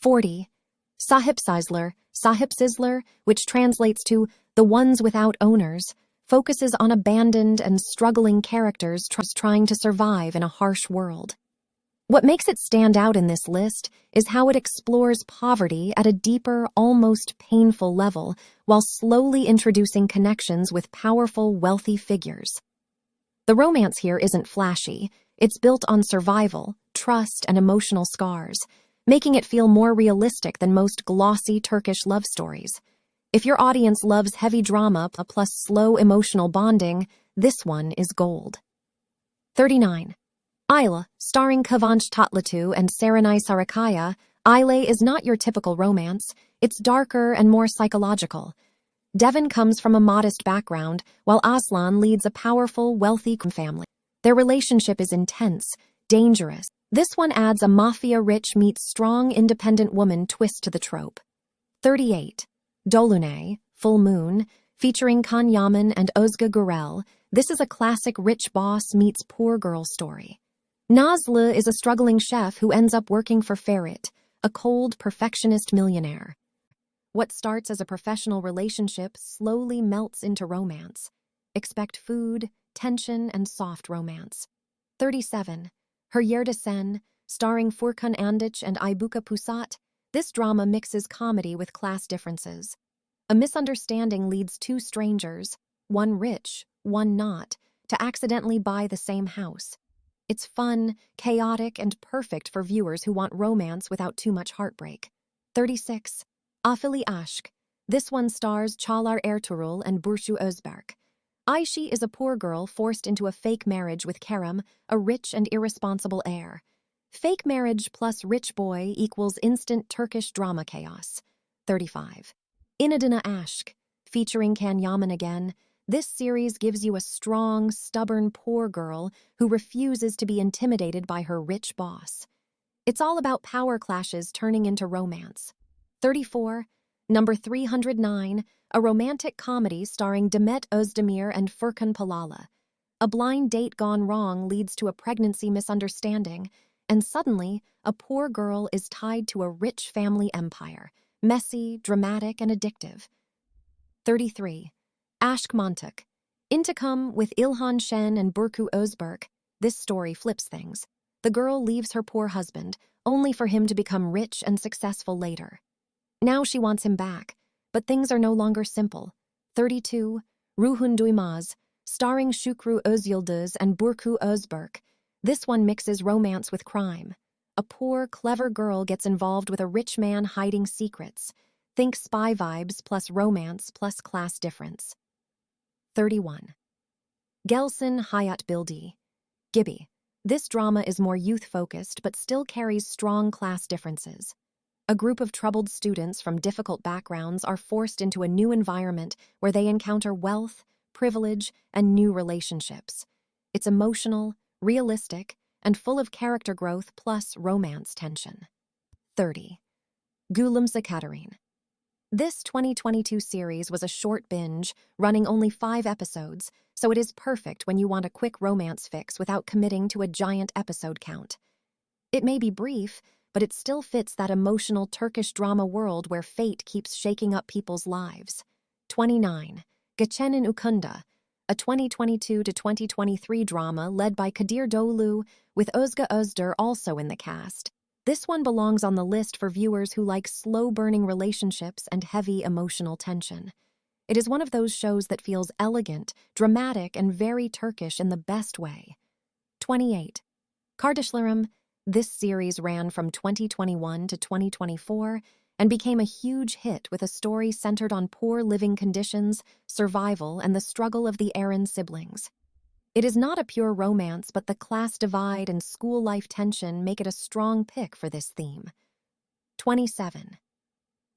40. Sahipsizler, which translates to the ones without owners, focuses on abandoned and struggling characters trying to survive in a harsh world. What makes it stand out in this list is how it explores poverty at a deeper, almost painful level, while slowly introducing connections with powerful, wealthy figures. The romance here isn't flashy. It's built on survival, trust, and emotional scars, making it feel more realistic than most glossy Turkish love stories. If your audience loves heavy drama plus slow emotional bonding, this one is gold. 39. Aile, starring Kıvanç Tatlıtuğ and Serenay Sarıkaya, Aile is not your typical romance. It's darker and more psychological. Devin comes from a modest background, while Aslan leads a powerful, wealthy family. Their relationship is intense, dangerous. This one adds a mafia-rich meets strong, independent woman twist to the trope. 38. Dolunay, Full Moon, featuring Can Yaman and Özge Gürel. This is a classic rich boss meets poor girl story. Nazlı is a struggling chef who ends up working for Ferit, a cold, perfectionist millionaire. What starts as a professional relationship slowly melts into romance. Expect food, tension, and soft romance. 37. Her Yerde Sen, starring Furkan Andic and Aybuka Pusat, this drama mixes comedy with class differences. A misunderstanding leads two strangers, one rich, one not, to accidentally buy the same house. It's fun, chaotic, and perfect for viewers who want romance without too much heartbreak. 36. Afili Aşk. This one stars Çağlar Ertuğrul and Burcu Özberk. Ayşe is a poor girl forced into a fake marriage with Kerem, a rich and irresponsible heir. Fake marriage plus rich boy equals instant Turkish drama chaos. 35. İnadına Aşk, featuring Can Yaman again. This series gives you a strong, stubborn poor girl who refuses to be intimidated by her rich boss. It's all about power clashes turning into romance. 34. Number 309, a romantic comedy starring Demet Özdemir and Furkan Palala. A blind date gone wrong leads to a pregnancy misunderstanding, and suddenly, a poor girl is tied to a rich family empire. Messy, dramatic, and addictive. 33. Aşk Mantık. Intikam with İlhan Şen and Burcu Özberk. This story flips things. The girl leaves her poor husband, only for him to become rich and successful later. Now she wants him back, but things are no longer simple. 32. Ruhun Duymaz, starring Şükrü Özyıldız and Burcu Özberk. This one mixes romance with crime. A poor, clever girl gets involved with a rich man hiding secrets. Think spy vibes plus romance plus class difference. 31. Gelsin Hayat Bildi. Gibi. This drama is more youth-focused but still carries strong class differences. A group of troubled students from difficult backgrounds are forced into a new environment where they encounter wealth, privilege, and new relationships. It's emotional, realistic, and full of character growth plus romance tension. 30. Gülümse Kaderin. This 2022 series was a short binge, running only 5 episodes, so it is perfect when you want a quick romance fix without committing to a giant episode count. It may be brief, but it still fits that emotional Turkish drama world where fate keeps shaking up people's lives. 29. Geçenin Ukunda, a 2022 to 2023 drama led by Kadir Doğulu, with Özge Özder also in the cast. This one belongs on the list for viewers who like slow-burning relationships and heavy emotional tension. It is one of those shows that feels elegant, dramatic, and very Turkish in the best way. 28. Kardeşlerim. This series ran from 2021 to 2024 and became a huge hit with a story centered on poor living conditions, survival, and the struggle of the Eren siblings. It is not a pure romance, but the class divide and school life tension make it a strong pick for this theme. 27.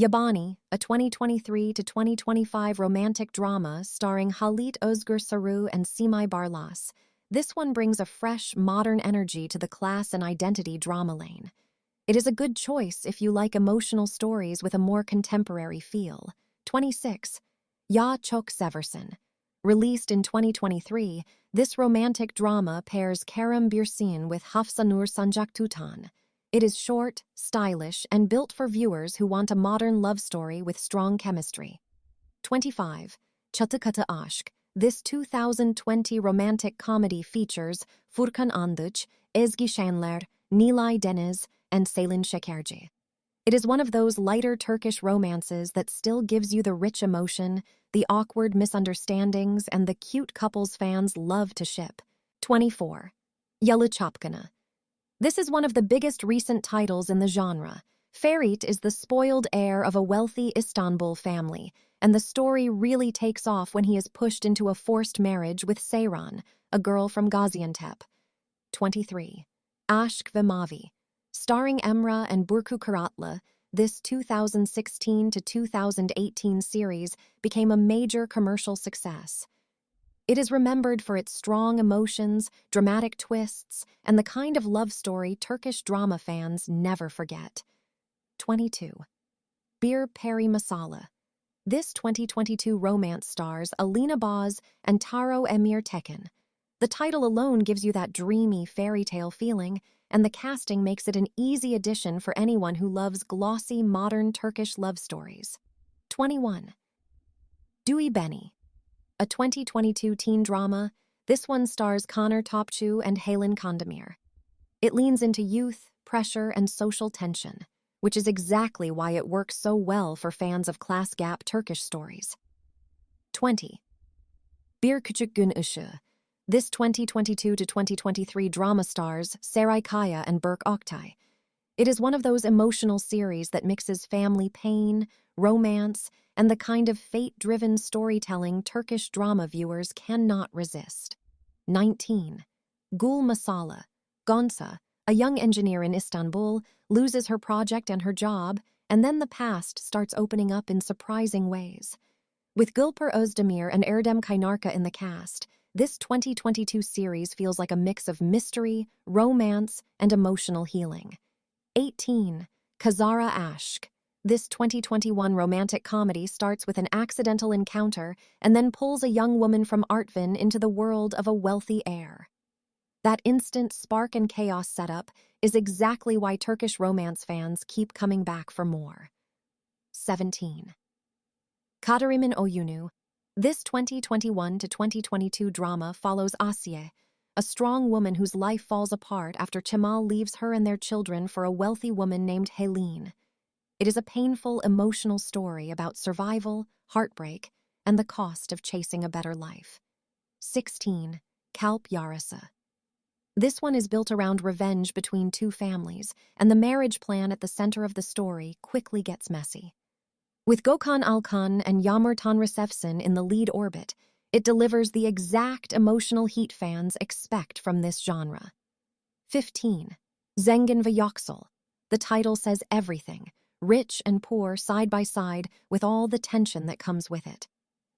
Yabani, a 2023 to 2025 romantic drama starring Halit Özgür Saru and Simay Barlas. This one brings a fresh, modern energy to the class and identity drama lane. It is a good choice if you like emotional stories with a more contemporary feel. 26. Ya Çok Seversin. Released in 2023, this romantic drama pairs Kerem Bürsin with Hafsanur Sancaktutan. It is short, stylish, and built for viewers who want a modern love story with strong chemistry. 25. Çatı Aşk. This 2020 romantic comedy features Furkan Andıç, Ezgi Şenler, Nilay Deniz, and Selin Şekerci. It is one of those lighter Turkish romances that still gives you the rich emotion, the awkward misunderstandings, and the cute couples fans love to ship. 24. Yalı Çapkını. This is one of the biggest recent titles in the genre. Ferit is the spoiled heir of a wealthy Istanbul family, and the story really takes off when he is pushed into a forced marriage with Seyran, a girl from Gaziantep. 23. Aşk ve Mavi. Starring Emrah and Burcu Karatlı, this 2016 to 2018 series became a major commercial success. It is remembered for its strong emotions, dramatic twists, and the kind of love story Turkish drama fans never forget. 22. Bir Peri Masala. This 2022 romance stars Alina Boz and Taro Emir Tekin. The title alone gives you that dreamy fairy tale feeling, and the casting makes it an easy addition for anyone who loves glossy, modern Turkish love stories. 21. Dui Beni. A 2022 teen drama, this one stars Connor Topçu and Halen Kandemir. It leans into youth, pressure, and social tension, which is exactly why it works so well for fans of class gap Turkish stories. 20. Bir Küçük Gün Işığı. This 2022 to 2023 drama stars Seray Kaya and Berk Oktay. It is one of those emotional series that mixes family pain, romance, and the kind of fate-driven storytelling Turkish drama viewers cannot resist. 19. Gül Masala. Gonca, a young engineer in Istanbul, loses her project and her job, and then the past starts opening up in surprising ways. With Gülper Özdemir and Erdem Kaynarca in the cast, this 2022 series feels like a mix of mystery, romance, and emotional healing. 18. Kızlara Aşk. This 2021 romantic comedy starts with an accidental encounter and then pulls a young woman from Artvin into the world of a wealthy heir. That instant spark and chaos setup is exactly why Turkish romance fans keep coming back for more. 17. Kaderimin Oyunu. This 2021 to 2022 drama follows Asiye, a strong woman whose life falls apart after Cemal leaves her and their children for a wealthy woman named Helene. It is a painful, emotional story about survival, heartbreak, and the cost of chasing a better life. 16. Kalp Yarası. This one is built around revenge between two families, and the marriage plan at the center of the story quickly gets messy. With Gökhan Alkan and Yağmur Tanrısefson in the lead orbit, it delivers the exact emotional heat fans expect from this genre. 15. Zengin ve Yoksul. The title says everything, rich and poor side by side with all the tension that comes with it.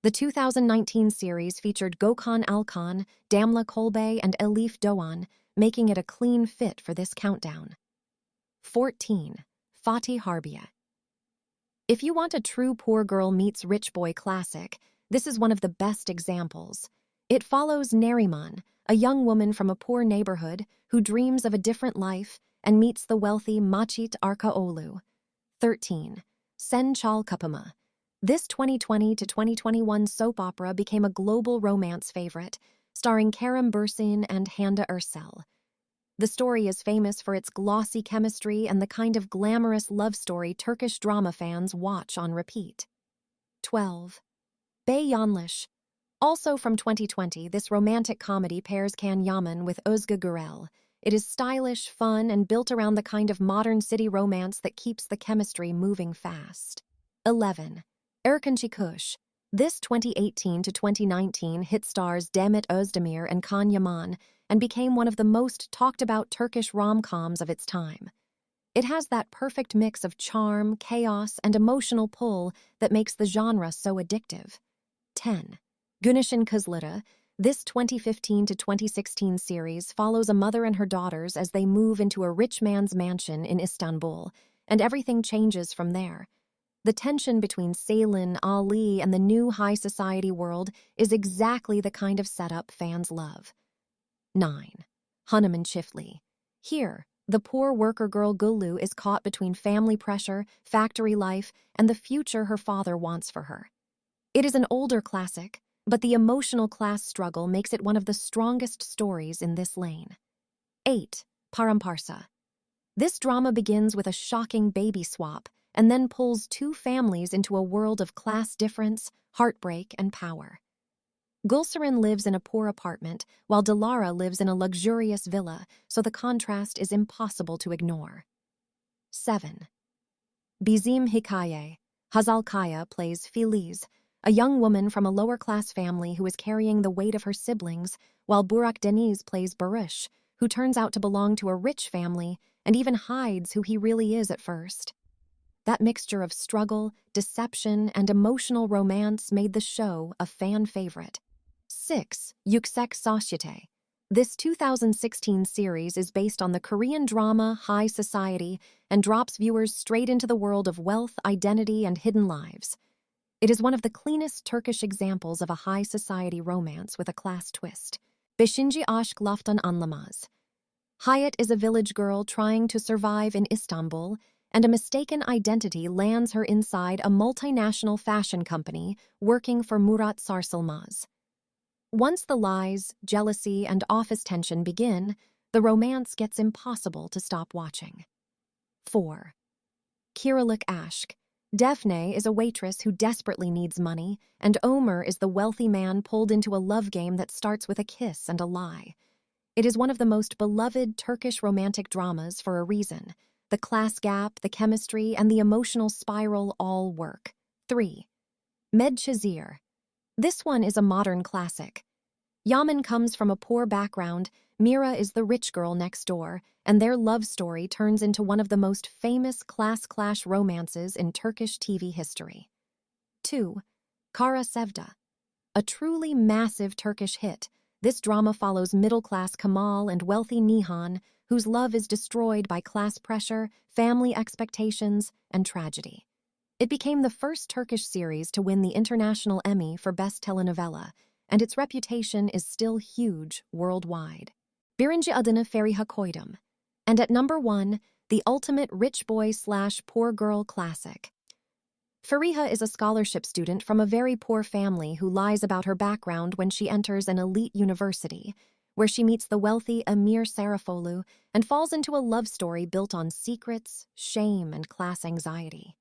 The 2019 series featured Gökhan Alkan, Damla Kolbay, and Elif Doğan, making it a clean fit for this countdown. 14. Fatih Harbiye. If you want a true poor girl meets rich boy classic, this is one of the best examples. It follows Neriman, a young woman from a poor neighborhood who dreams of a different life and meets the wealthy Macit Arkaoğlu. 13. Sen Çal Kapımı. This 2020 to 2021 soap opera became a global romance favorite, starring Kerem Bürsin and Hande Erçel. The story is famous for its glossy chemistry and the kind of glamorous love story Turkish drama fans watch on repeat. 12. Bey Yanlış. Also from 2020, this romantic comedy pairs Can Yaman with Özge Gürel. It is stylish, fun, and built around the kind of modern city romance that keeps the chemistry moving fast. 11. Erkan Çıkış. This 2018 to 2019 hit stars Demet Özdemir and Can Yaman and became one of the most talked-about Turkish rom-coms of its time. It has that perfect mix of charm, chaos, and emotional pull that makes the genre so addictive. 10. Güneşin Kızları. This 2015 to 2016 series follows a mother and her daughters as they move into a rich man's mansion in Istanbul, and everything changes from there. The tension between Selin, Ali, and the new high society world is exactly the kind of setup fans love. 9. Hanımın Çiftliği. Here, The poor worker girl Gulu is caught between family pressure, factory life, and the future her father wants for her. It is an older classic, but the emotional class struggle makes it one of the strongest stories in this lane. 8. Paramparsa. This drama begins with a shocking baby swap and then pulls two families into a world of class difference, heartbreak, and power. Gulsarin lives in a poor apartment, while Dilara lives in a luxurious villa, so the contrast is impossible to ignore. 7. Bizim Hikaye. Hazal Kaya plays Filiz, a young woman from a lower-class family who is carrying the weight of her siblings, while Burak Deniz plays Baruch, who turns out to belong to a rich family and even hides who he really is at first. That mixture of struggle, deception, and emotional romance made the show a fan favorite. 6. Yüksek Sosyete. This 2016 series is based on the Korean drama High Society and drops viewers straight into the world of wealth, identity, and hidden lives. It is one of the cleanest Turkish examples of a high society romance with a class twist. Beşinci Aşk Laftan Anlamaz. Hayat is a village girl trying to survive in Istanbul, and a mistaken identity lands her inside a multinational fashion company working for Murat Sarsılmaz. Once the lies, jealousy, and office tension begin, the romance gets impossible to stop watching. 4. Kiralık Aşk. Defne is a waitress who desperately needs money, and Omer is the wealthy man pulled into a love game that starts with a kiss and a lie. It is one of the most beloved Turkish romantic dramas for a reason. The class gap, the chemistry, and the emotional spiral all work. 3. Medcezir. This one is a modern classic. Yaman comes from a poor background, Mira is the rich girl next door, and their love story turns into one of the most famous class clash romances in Turkish TV history. 2. Kara Sevda. A truly massive Turkish hit, this drama follows middle-class Kamal and wealthy Nihan, whose love is destroyed by class pressure, family expectations, and tragedy. It became the first Turkish series to win the International Emmy for Best Telenovela, and its reputation is still huge worldwide. Birinci adını Feriha koydum. And at number 1, the ultimate rich boy/poor girl classic. Feriha is a scholarship student from a very poor family who lies about her background when she enters an elite university, where she meets the wealthy Emir Sarafolu and falls into a love story built on secrets, shame, and class anxiety.